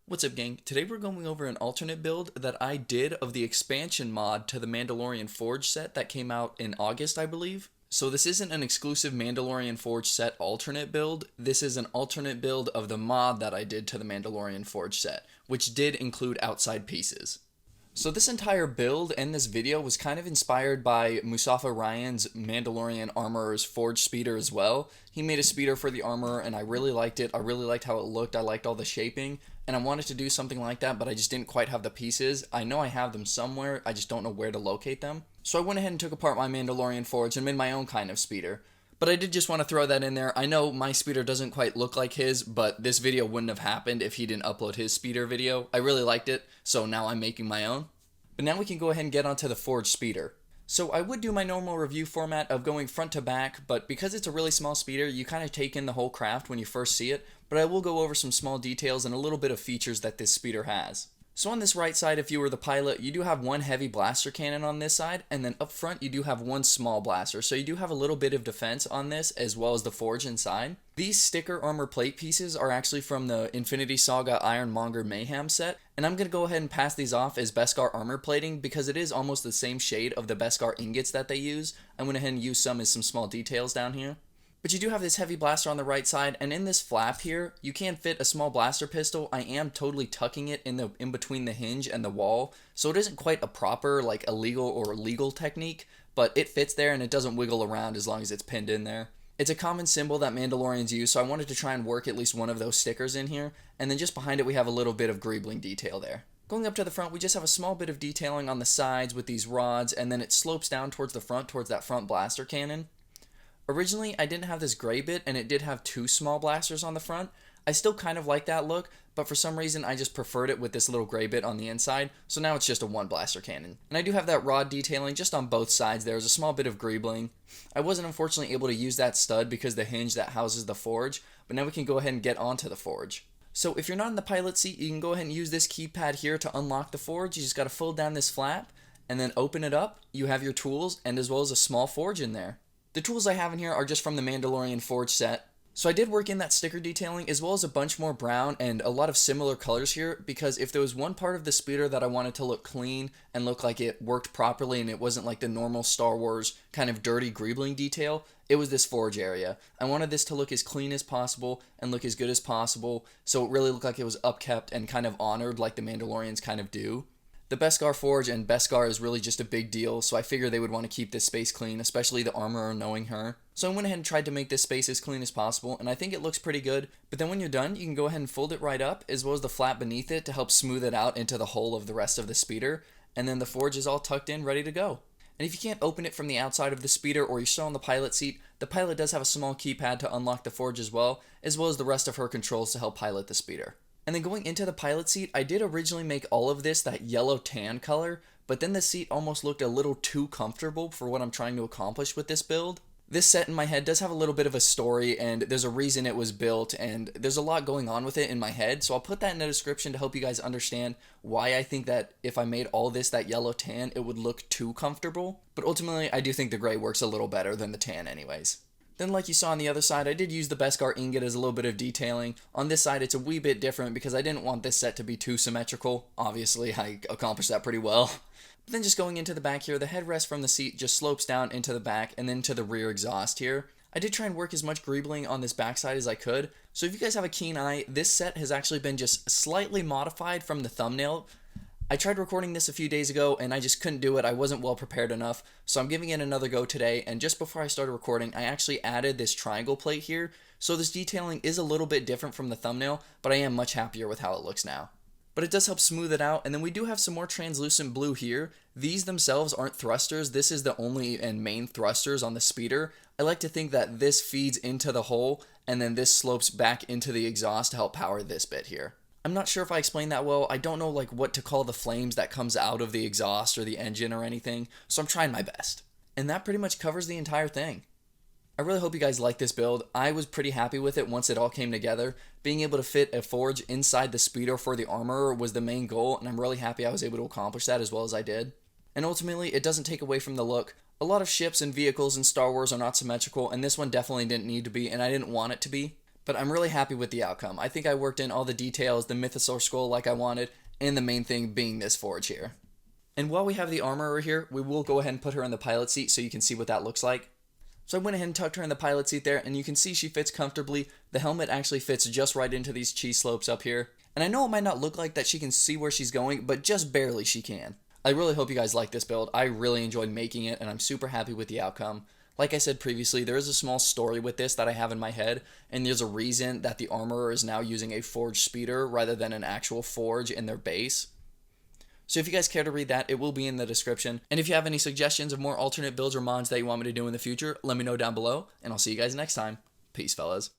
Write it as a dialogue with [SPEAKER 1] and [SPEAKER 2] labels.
[SPEAKER 1] What's up, gang? Today we're going over an alternate build that I did of the expansion mod to the Mandalorian Forge set that came out in August, I believe. So this isn't an exclusive Mandalorian Forge set alternate build. This is an alternate build of the mod that I did to the Mandalorian Forge set, which did include outside pieces. So this entire build and this video was kind of inspired by Mustafa Ryan's Mandalorian Armorer's Forge speeder as well. He made a speeder for the armor and I really liked it. I really liked how it looked. I liked all the shaping and I wanted to do something like that, but I just didn't quite have the pieces. I know I have them somewhere, I just don't know where to locate them. So I went ahead and took apart my Mandalorian Forge and made my own kind of speeder. But I did just want to throw that in there. I know my speeder doesn't quite look like his, but this video wouldn't have happened if he didn't upload his speeder video. I really liked it, so now I'm making my own. But now we can go ahead and get onto the Forge speeder. So I would do my normal review format of going front to back, but because it's a really small speeder, you kind of take in the whole craft when you first see it, but I will go over some small details and a little bit of features that this speeder has. So on this right side, if you were the pilot, you do have one heavy blaster cannon on this side, and then up front you do have one small blaster, so you do have a little bit of defense on this as well as the forge inside. These sticker armor plate pieces are actually from the Infinity Saga Ironmonger Mayhem set, and I'm going to go ahead and pass these off as Beskar armor plating because it is almost the same shade of the Beskar ingots that they use. I went ahead and used some as some small details down here. But you do have this heavy blaster on the right side, and in this flap here, you can fit a small blaster pistol. I am totally tucking it in between the hinge and the wall, so it isn't quite a proper, like, illegal or legal technique, but it fits there and it doesn't wiggle around as long as it's pinned in there. It's a common symbol that Mandalorians use, so I wanted to try and work at least one of those stickers in here, and then just behind it we have a little bit of greebling detail there. Going up to the front, we just have a small bit of detailing on the sides with these rods, and then it slopes down towards the front, towards that front blaster cannon. Originally, I didn't have this gray bit, and it did have two small blasters on the front. I still kind of like that look, but for some reason I just preferred it with this little gray bit on the inside, so now it's just a one blaster cannon. And I do have that rod detailing just on both sides. There's a small bit of greebling. I wasn't unfortunately able to use that stud because the hinge that houses the forge, but now we can go ahead and get onto the forge. So if you're not in the pilot seat, you can go ahead and use this keypad here to unlock the forge. You just got to fold down this flap, and then open it up. You have your tools, and as well as a small forge in there. The tools I have in here are just from the Mandalorian Forge set. So I did work in that sticker detailing as well as a bunch more brown and a lot of similar colors here because if there was one part of the speeder that I wanted to look clean and look like it worked properly and it wasn't like the normal Star Wars kind of dirty greebling detail, it was this forge area. I wanted this to look as clean as possible and look as good as possible so it really looked like it was upkept and kind of honored like the Mandalorians kind of do. The Beskar Forge and Beskar is really just a big deal, so I figured they would want to keep this space clean, especially the armorer knowing her. So I went ahead and tried to make this space as clean as possible, and I think it looks pretty good. But then when you're done, you can go ahead and fold it right up, as well as the flap beneath it to help smooth it out into the hole of the rest of the speeder. And then the forge is all tucked in, ready to go. And if you can't open it from the outside of the speeder or you're still on the pilot seat, the pilot does have a small keypad to unlock the forge as well as the rest of her controls to help pilot the speeder. And then going into the pilot seat, I did originally make all of this that yellow tan color, but then the seat almost looked a little too comfortable for what I'm trying to accomplish with this build. This set in my head does have a little bit of a story, and there's a reason it was built, and there's a lot going on with it in my head, so I'll put that in the description to help you guys understand why I think that if I made all this that yellow tan, it would look too comfortable. But ultimately, I do think the gray works a little better than the tan anyways. Then like you saw on the other side, I did use the Beskar ingot as a little bit of detailing. On this side, it's a wee bit different because I didn't want this set to be too symmetrical. Obviously, I accomplished that pretty well. But then just going into the back here, the headrest from the seat just slopes down into the back and then to the rear exhaust here. I did try and work as much greebling on this backside as I could. So if you guys have a keen eye, this set has actually been just slightly modified from the thumbnail. I tried recording this a few days ago and I just couldn't do it. I wasn't well prepared enough, so I'm giving it another go today, and just before I started recording, I actually added this triangle plate here, so this detailing is a little bit different from the thumbnail, but I am much happier with how it looks now. But it does help smooth it out, and then we do have some more translucent blue here. These themselves aren't thrusters. This is the only and main thrusters on the speeder. I like to think that this feeds into the hole, and then this slopes back into the exhaust to help power this bit here. I'm not sure if I explained that well. I don't know like what to call the flames that comes out of the exhaust or the engine or anything, so I'm trying my best. And that pretty much covers the entire thing. I really hope you guys like this build. I was pretty happy with it once it all came together. Being able to fit a forge inside the speeder for the armorer was the main goal, and I'm really happy I was able to accomplish that as well as I did. And ultimately, it doesn't take away from the look. A lot of ships and vehicles in Star Wars are not symmetrical, and this one definitely didn't need to be, and I didn't want it to be. But I'm really happy with the outcome. I think I worked in all the details, the Mythosaur skull like I wanted, and the main thing being this forge here. And while we have the armorer here, we will go ahead and put her in the pilot seat so you can see what that looks like. So I went ahead and tucked her in the pilot seat there, and you can see she fits comfortably. The helmet actually fits just right into these cheese slopes up here. And I know it might not look like that she can see where she's going, but just barely she can. I really hope you guys like this build. I really enjoyed making it, and I'm super happy with the outcome. Like I said previously, there is a small story with this that I have in my head, and there's a reason that the armorer is now using a forged speeder rather than an actual forge in their base. So if you guys care to read that, it will be in the description. And if you have any suggestions of more alternate builds or mods that you want me to do in the future, let me know down below, and I'll see you guys next time. Peace, fellas.